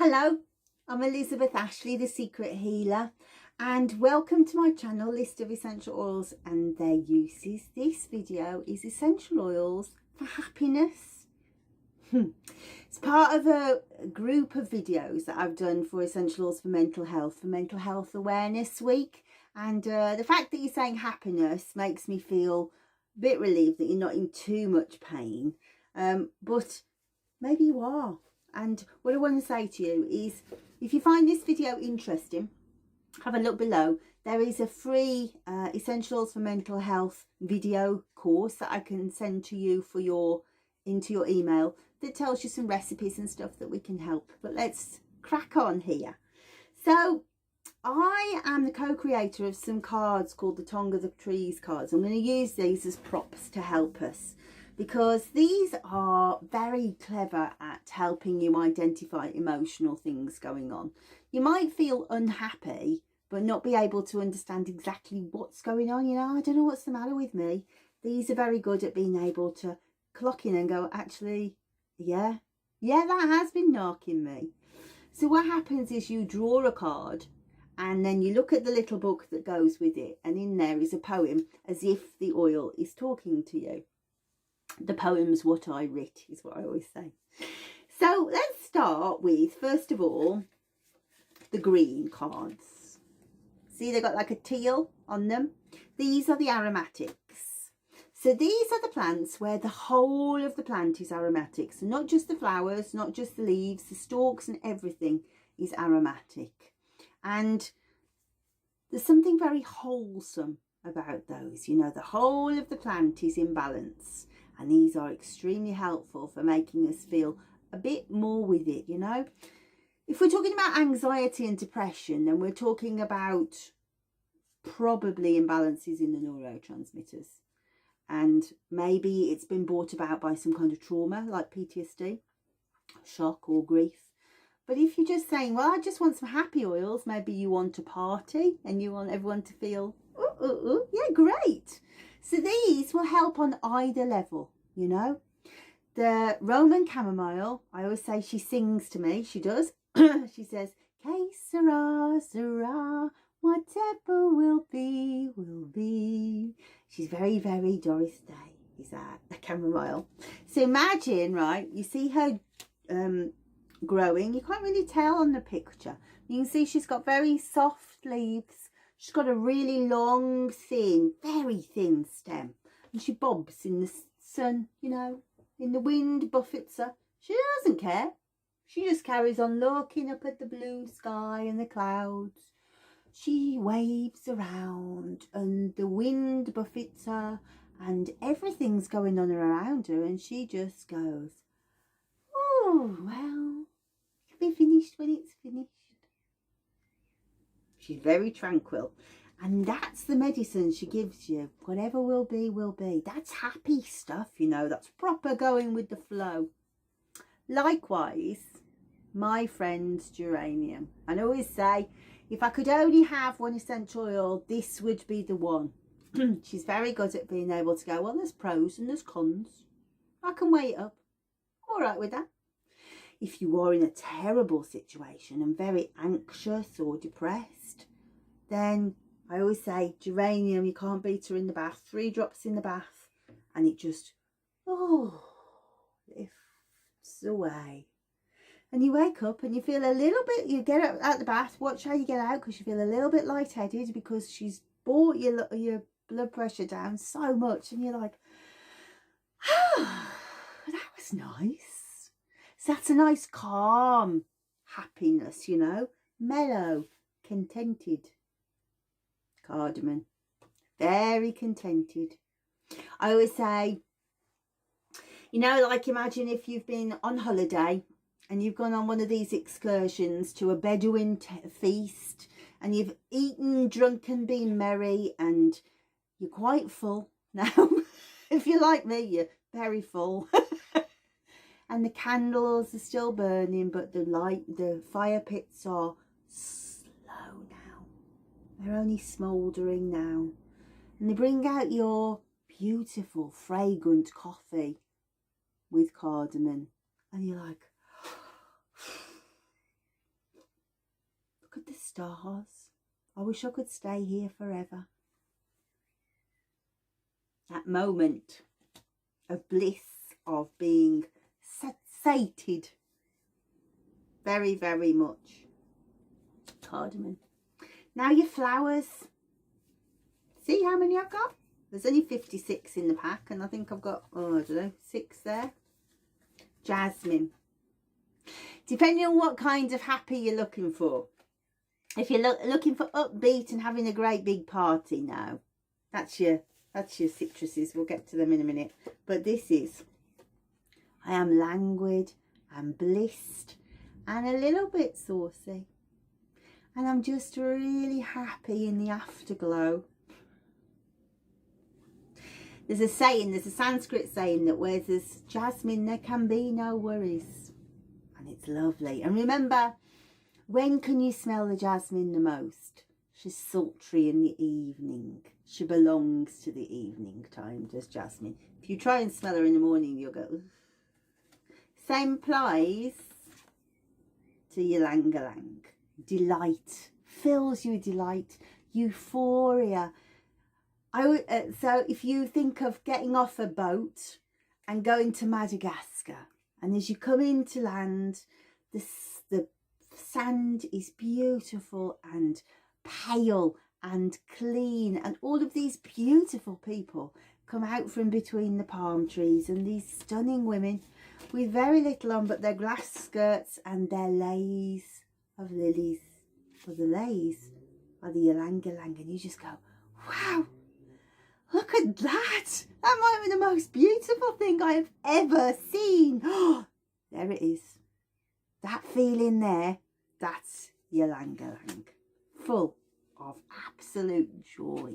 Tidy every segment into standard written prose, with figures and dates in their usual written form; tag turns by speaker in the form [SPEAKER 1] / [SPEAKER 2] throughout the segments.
[SPEAKER 1] Hello, I'm Elizabeth Ashley, the Secret Healer, and welcome to my channel, List of Essential Oils and Their Uses. This video is essential oils for happiness. It's part of a group of videos that I've done for essential oils for Mental Health Awareness Week. And the fact that you're saying happiness makes me feel a bit relieved that you're not in too much pain, but maybe you are. And what I want to say to you is, if you find this video interesting, have a look below. There is a free Essentials for Mental Health video course that I can send to you for into your email that tells you some recipes and stuff that we can help. But let's crack on here. So I am the co-creator of some cards called the Tongue of the Trees cards. I'm going to use these as props to help us, because these are very clever at helping you identify emotional things going on. You might feel unhappy but not be able to understand exactly what's going on. You know, I don't know what's the matter with me. These are very good at being able to clock in and go, actually, yeah, that has been knocking me. So what happens is you draw a card and then you look at the little book that goes with it, and in there is a poem as if the oil is talking to you. The poem's what I writ, is what I always say. So let's start with, first of all, the green cards. See, they've got like a teal on them. These are the aromatics. So these are the plants where the whole of the plant is aromatic. So not just the flowers, not just the leaves, the stalks and everything is aromatic. And there's something very wholesome about those. You know, the whole of the plant is in balance. And these are extremely helpful for making us feel a bit more with it, you know. If we're talking about anxiety and depression, then we're talking about probably imbalances in the neurotransmitters. And maybe it's been brought about by some kind of trauma like PTSD, shock or grief. But if you're just saying, well, I just want some happy oils, maybe you want a party and you want everyone to feel, yeah, great. So these will help on either level, you know. The Roman chamomile, I always say, she sings to me, she does. She says, que sera, sera, whatever will be, will be. She's very, very Doris Day, is that, the chamomile. So imagine, right, you see her growing. You can't really tell on the picture. You can see she's got very soft leaves. She's got a really long, thin, very thin stem. And she bobs in the sun, you know, in the wind buffets her. She doesn't care. She just carries on looking up at the blue sky and the clouds. She waves around and the wind buffets her and everything's going on around her, and she just goes, oh, well, it'll be finished when it's finished. She's very tranquil, and that's the medicine she gives you. Whatever will be, will be. That's happy stuff, you know. That's proper going with the flow. Likewise, my friend's geranium. I always say, if I could only have one essential oil, this would be the one. She's very good at being able to go, well, there's pros and there's cons. I can weigh it up. All right with that. If you are in a terrible situation and very anxious or depressed, then I always say geranium, you can't beat her in the bath. 3 drops in the bath and it just, lifts away. And you wake up and you feel a little bit, you get out the bath, watch how you get out, because you feel a little bit lightheaded because she's brought your blood pressure down so much, and you're like, that was nice. So that's a nice calm happiness, you know, mellow, contented. Cardamom, very contented. I always say, you know, like imagine if you've been on holiday and you've gone on one of these excursions to a Bedouin feast, and you've eaten, drunk and been merry, and you're quite full now. If you're like me, you're very full. And the candles are still burning, but the fire pits are slow now. They're only smouldering now. And they bring out your beautiful, fragrant coffee with cardamom. And you're like, Look at the stars. I wish I could stay here forever. That moment of bliss, of being sated. Very, very much. Cardamom. Now your flowers. See how many I've got? There's only 56 in the pack, and I think I've got, oh, I don't know, 6 there. Jasmine. Depending on what kind of happy you're looking for. If you're looking for upbeat and having a great big party now, that's your citruses. We'll get to them in a minute. But this is, I am languid and blissed and a little bit saucy. And I'm just really happy in the afterglow. There's a saying, there's a Sanskrit saying that where there's jasmine, there can be no worries. And it's lovely. And remember, when can you smell the jasmine the most? She's sultry in the evening. She belongs to the evening time, does jasmine. If you try and smell her in the morning, you'll go, ugh. Same applies to ylang ylang. Delight. Fills you with delight. Euphoria. So if you think of getting off a boat and going to Madagascar, and as you come into land, the sand is beautiful and pale and clean, and all of these beautiful people come out from between the palm trees, and these stunning women with very little on but their glass skirts and their leis of lilies, or the leis are the ylang ylang, and you just go, wow, look at that! That might be the most beautiful thing I have ever seen. There it is. That feeling there, that's ylang ylang. Full of absolute joy.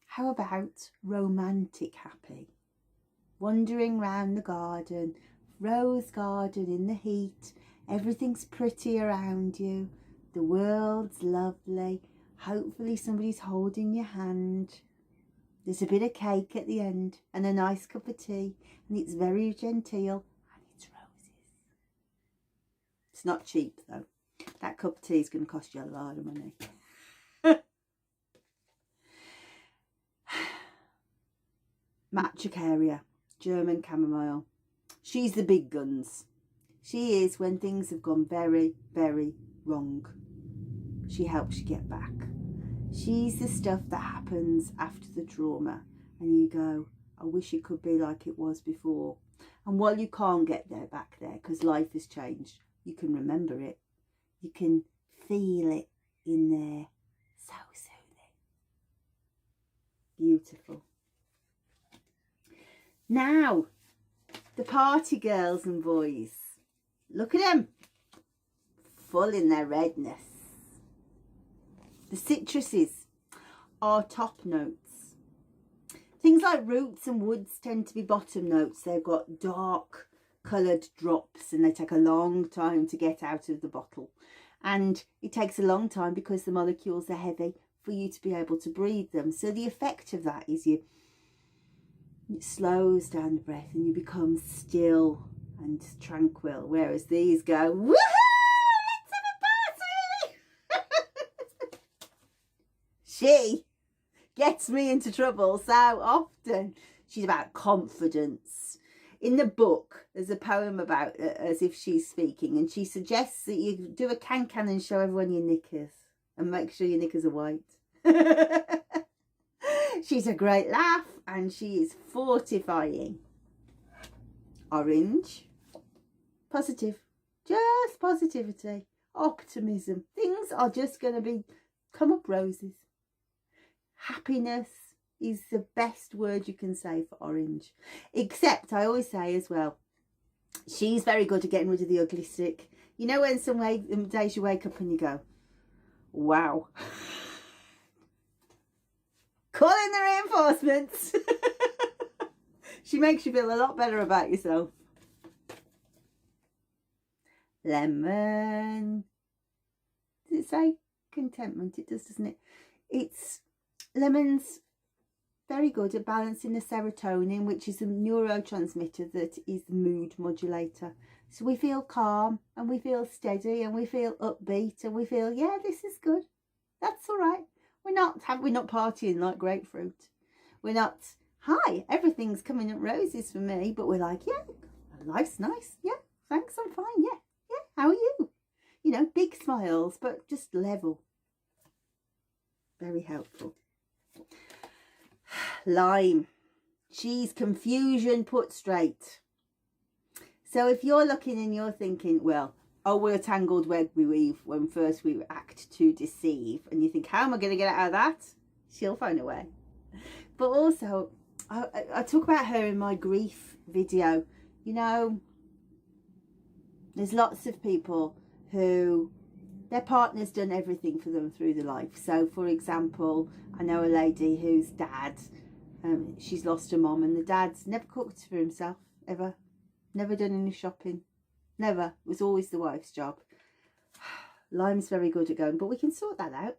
[SPEAKER 1] How about romantic happy? Wandering round the garden, rose garden in the heat. Everything's pretty around you. The world's lovely. Hopefully somebody's holding your hand. There's a bit of cake at the end and a nice cup of tea, and it's very genteel, and it's roses. It's not cheap though. That cup of tea is going to cost you a lot of money. Matricaria, German chamomile. She's the big guns. She is when things have gone very, very wrong. She helps you get back. She's the stuff that happens after the trauma, and you go, I wish it could be like it was before. And while you can't get there, back there, because life has changed, you can remember it. You can feel it in there. So soothing. Beautiful. Now, the party girls and boys. Look at them. Full in their redness. The citruses are top notes. Things like roots and woods tend to be bottom notes. They've got dark coloured drops, and they take a long time to get out of the bottle. And it takes a long time because the molecules are heavy for you to be able to breathe them. So the effect of that is it slows down the breath and you become still and tranquil. Whereas these go, woohoo! She gets me into trouble so often. She's about confidence. In the book, there's a poem about as if she's speaking, and she suggests that you do a can-can and show everyone your knickers and make sure your knickers are white. She's a great laugh, and she is fortifying. Orange. Positive. Just positivity. Optimism. Things are just going to come up roses. Happiness is the best word you can say for orange. Except I always say as well, she's very good at getting rid of the ugly stick. You know when some days you wake up and you go, wow. Call in the reinforcements. She makes you feel a lot better about yourself. Lemon. Does it say contentment? It does, doesn't it? It's lemon's very good at balancing the serotonin, which is a neurotransmitter that is the mood modulator. So we feel calm and we feel steady and we feel upbeat and we feel, yeah, this is good. That's all right. We're not partying like grapefruit. We're not, hi, everything's coming up roses for me. But we're like, yeah, life's nice. Yeah, thanks, I'm fine. Yeah, how are you? You know, big smiles, but just level. Very helpful. Lime. She's confusion put straight. So if you're looking and you're thinking, well, oh, we're a tangled web we weave when first we act to deceive. And you think, how am I going to get out of that? She'll find a way. But also, I talk about her in my grief video. You know, there's lots of people who their partner's done everything for them through their life. So, for example, I know a lady whose dad, she's lost her mom, and the dad's never cooked for himself, ever. Never done any shopping. Never. It was always the wife's job. Lime's very good at going, but we can sort that out.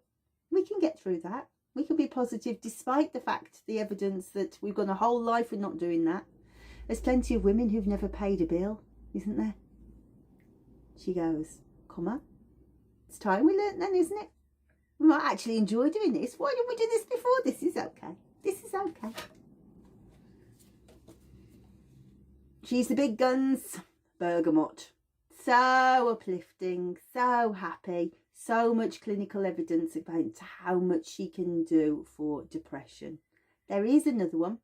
[SPEAKER 1] We can get through that. We can be positive despite the fact, the evidence that we've gone a whole life with not doing that. There's plenty of women who've never paid a bill, isn't there? She goes, come on. It's time we learnt then, isn't it? We might actually enjoy doing this. Why didn't we do this before? This is okay. This is okay. She's the big guns, bergamot. So uplifting, so happy, so much clinical evidence about how much she can do for depression. There is another one.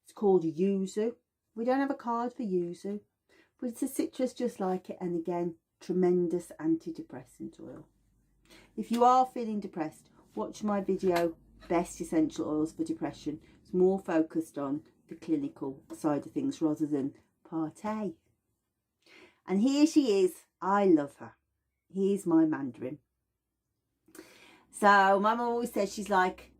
[SPEAKER 1] It's called yuzu. We don't have a card for yuzu, but it's a citrus just like it, and again, tremendous antidepressant oil. If you are feeling depressed, watch my video, Best Essential Oils for Depression. It's more focused on the clinical side of things rather than part A. And here she is. I love her. Here's my Mandarin. So Mama always says she's like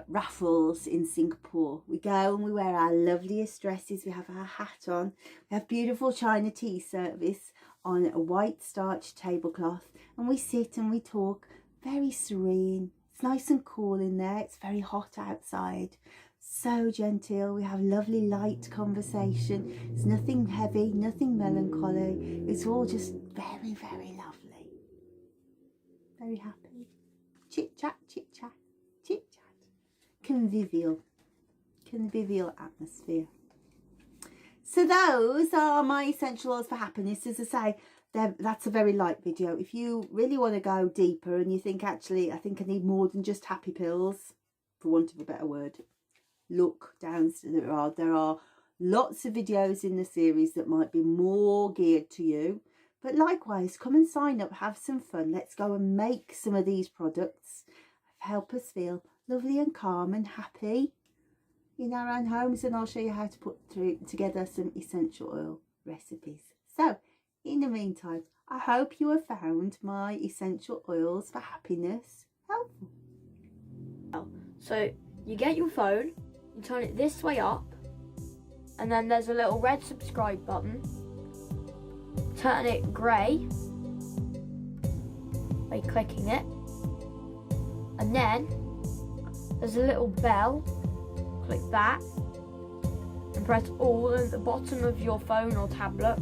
[SPEAKER 1] Raffles in Singapore. We go and we wear our loveliest dresses. We have our hat on. We have beautiful China tea service on a white starch tablecloth. And we sit and we talk, very serene. It's nice and cool in there. It's very hot outside. So gentle. We have lovely light conversation. It's nothing heavy, nothing melancholy. It's all just very, very lovely. Very happy. Chit chat, chit chat, chit chat. Convivial atmosphere. So those are my essential oils for happiness. As I say, that's a very light video. If you really want to go deeper and you think, actually, I think I need more than just happy pills, for want of a better word, look down. There are lots of videos in the series that might be more geared to you. But likewise, come and sign up, have some fun. Let's go and make some of these products. Help us feel lovely and calm and happy in our own homes. And I'll show you how to put together some essential oil recipes. So, in the meantime, I hope you have found my essential oils for happiness helpful.
[SPEAKER 2] So, you get your phone, you turn it this way up, and then there's a little red subscribe button. Turn it grey by clicking it, and then there's a little bell. Click that and press all at the bottom of your phone or tablet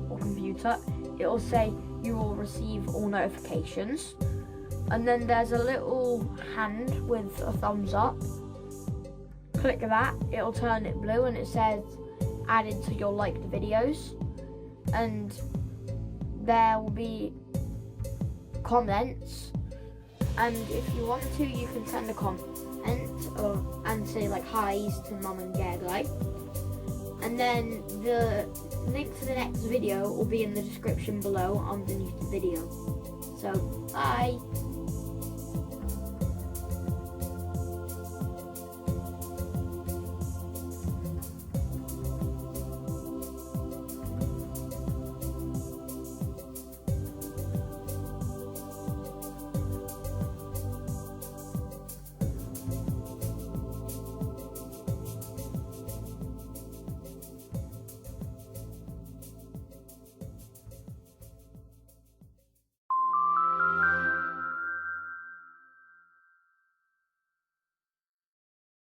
[SPEAKER 2] or computer. It will say you will receive all notifications, and then there's a little hand with a thumbs up. Click that, it'll turn it blue and it says added to your liked videos, and there will be comments, and if you want to, you can send a comment and say like hi's to Mum and Dad, like, and then the link to the next video will be in the description below underneath the video. So bye.